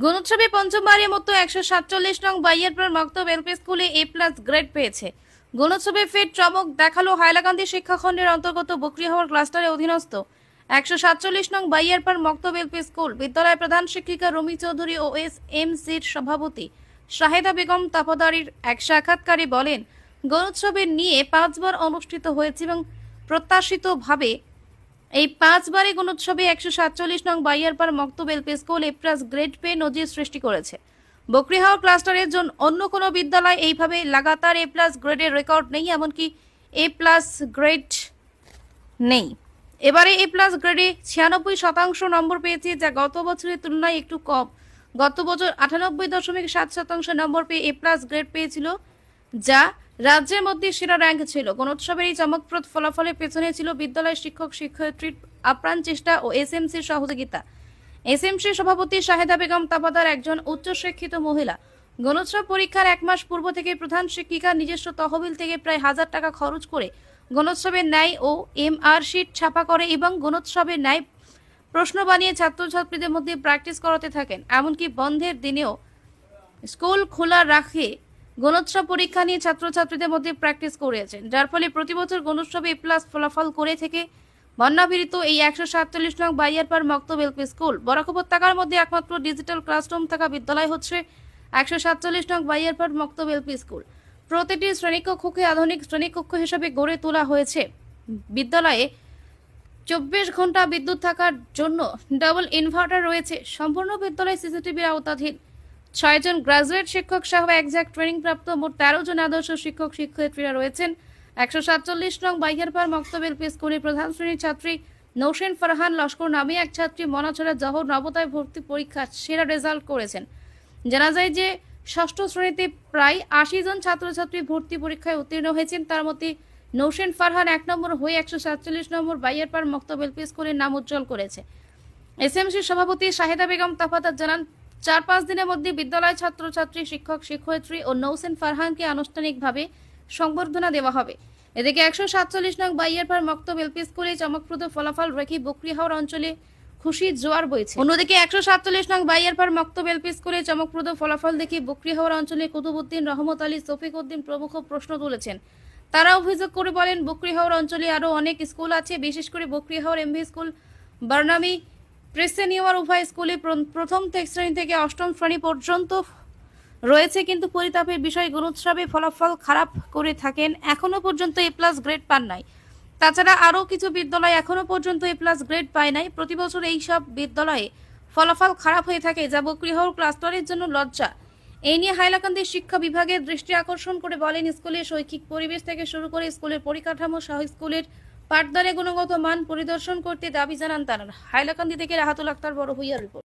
গুণোৎসবে পঞ্চমবারের মতো 147 নং বাইয়ারপাড় মক্তব এলপি স্কুলে A+ গ্রেড পেয়েছে। গুণোৎসবে ফের চমক দেখালো হাইলাকান্দি শিক্ষাখণ্ডের অন্তর্গত বকরিহাওর ক্লাস্টারের অধীনস্থ 147 নং বাইয়ারপাড় মক্তব এলপি স্কুল। বিদ্যালয়ের প্রধান শিক্ষিকা রুমি চৌধুরী ও SMC'র সভাপতি শাহেদা বেগম তাপদারির এক সাক্ষাৎকারে বলেন, গুণোৎসবের নিয়ে 5 বার অনুষ্ঠিত হয়েছে এবং প্রত্যাশিতভাবে এই 5 বারে গুণোৎসবে 147 নং বাইয়ারপাড় মক্তব এলপি স্কুল A+ গ্রেড পেয়ে নজির সৃষ্টি করেছে। বকরিহাওর ক্লাস্টারের জন্য অন্য কোনো বিদ্যালয় এইভাবে লাগাতার A+ গ্রেডের রেকর্ড নেই, এমনকি A+ গ্রেড নেই। এবারে A+ গ্রেডে 96% নম্বর পেয়েছে, যা গত বছরের তুলনায় একটু কম। গত বছর 98.7% নম্বর পেয়ে A+ গ্রেড পেয়েছিল, যা রাজ্যের মধ্যে সেরা র্যাঙ্ক ছিল। গুণোৎসবের এই চমকপ্রদ ফলাফলের পেছনে ছিল বিদ্যালয়ের শিক্ষক শিক্ষয়িত্রীর আপ্রাণ চেষ্টা ও SMC'র সহযোগিতা। SMC'র সভাপতি শাহেদা বেগম তাপাদার একজন উচ্চশিক্ষিত মহিলা। গুণোৎসব পরীক্ষার 1 মাস পূর্ব থেকে প্রধান শিক্ষিকা নিজস্ব তহবিল থেকে প্রায় 1000 টাকা খরচ করে গুণোৎসবের ন্যায় ও MR শিট ছাপা করে এবং গুণোৎসবের ন্যায় প্রশ্ন বানিয়ে ছাত্রছাত্রীদের মধ্যে প্র্যাকটিস করাতে থাকেন। এমনকি বন্ধের দিনেও স্কুল খোলা রাখে গুণোৎসব পরীক্ষা নিয়ে ছাত্রছাত্রীদের মধ্যে প্র্যাকটিস করেছেন, যার ফলে প্রতি বছর গুণোৎসবে A+ ফলাফল করে থেকে বন্যাপীড়িত এই 147 নং বাইয়ারপাড় মক্তব এলপি স্কুল। বরাক উপত্যকার মধ্যে একমাত্র ডিজিটাল ক্লাসরুম থাকা বিদ্যালয় হচ্ছে 147 নং বাইয়ারপাড় মক্তব এলপি স্কুল। প্রতিটি শ্রেণীকক্ষকে আধুনিক শ্রেণীকক্ষ হিসেবে গড়ে তোলা হয়েছে। বিদ্যালয়ে 24 ঘন্টা বিদ্যুৎ থাকার জন্য ডাবল ইনভার্টার রয়েছে। সম্পূর্ণ বিদ্যালয় সিসিটিভির আওতাধীন। 6 জন গ্রাজুয়েট শিক্ষক সহ একজ্যাক্ট ট্রেনিং প্রাপ্ত মোট 13 জন আদর্শ শিক্ষক শিক্ষয়িত্রীরা রয়েছেন। 147 নং বাইয়ারপাড় মক্তব এলপি স্কুলের প্রধান শ্রেণীর ছাত্রী নৌসেন ফারহান লস্কর নামে এক ছাত্রী মনাছড়া জহর নবোদয় ভর্তি পরীক্ষা সেরা রেজাল্ট করেছেন। জানা যায় যে ষষ্ঠ শ্রেণীতে প্রায় 80 জন ছাত্রছাত্রী ভর্তি পরীক্ষায় উত্তীর্ণ হয়েছেন। তার মধ্যে নৌসেন ফারহান 1 নম্বর হয়ে 147 নম্বর বাইয়ারপাড় মক্তব এলপি স্কুলের নাম উজ্জ্বল করেছে। SMC'র সভাপতি শাহেদা বেগম তাফাদার জানান, 4-5 দিনের মধ্যে বিদ্যালয় ছাত্রছাত্রী শিক্ষক শিক্ষয়িত্রী ও নৌসেন ফারহানকে আনুষ্ঠানিকভাবে সংবর্ধনা দেওয়া হবে। এদিকে 147 নং বাইয়ারপাড় মক্তব এলপি স্কুলে চমকপ্রদ ফলাফল রেখে বকরিহাওর অঞ্চলে খুশির জোয়ার বইছে। অন্যদিকে 147 নং বাইয়ারপাড় মক্তব এলপি স্কুলে চমকপ্রদ ফলাফল দেখে বকরিহাওর অঞ্চলে কুতুবউদ্দিন, রহমত আলী, শফিক উদ্দিন প্রমুখ প্রশ্ন তুলেছেন। তারা অভিযোগ করে বলেন, বকরিহাওর অঞ্চলে আরও অনেক স্কুল আছে, বিশেষ করে বকরিহাওর MV স্কুল, বার্নামি প্রেসেনিওয়ার উভয় স্কুলে প্রথম শ্রেণী থেকে 8ম শ্রেণী পর্যন্ত রয়েছে, কিন্তু পরিতাপের বিষয় গুণোৎসবে ফলাফল খারাপ করে থাকেন, এখনো পর্যন্ত A+ গ্রেড পান নাই। তাছাড়া আরও কিছু বিদ্যালয় এখনো পর্যন্ত A+ গ্রেড পায় নাই। প্রতি বছর এই সব বিদ্যালয়ে ফলাফল খারাপ হয়ে থাকে, যা বকরিহাওর ক্লাস্টারের জন্য লজ্জা। এই নিয়ে হাইলাকান্দি শিক্ষা বিভাগের দৃষ্টি আকর্ষণ করে বলেন, স্কুলের শৈক্ষিক পরিবেশ থেকে শুরু করে স্কুলের পরিকাঠামো সহ স্কুলের পাঠদানে গুণগত মান পরিদর্শন করতে দাবি জানান তারা। হাইলাকান্দি থেকে রাহাতুল আক্তার, বড় ভূঁইয়ার রিপোর্ট।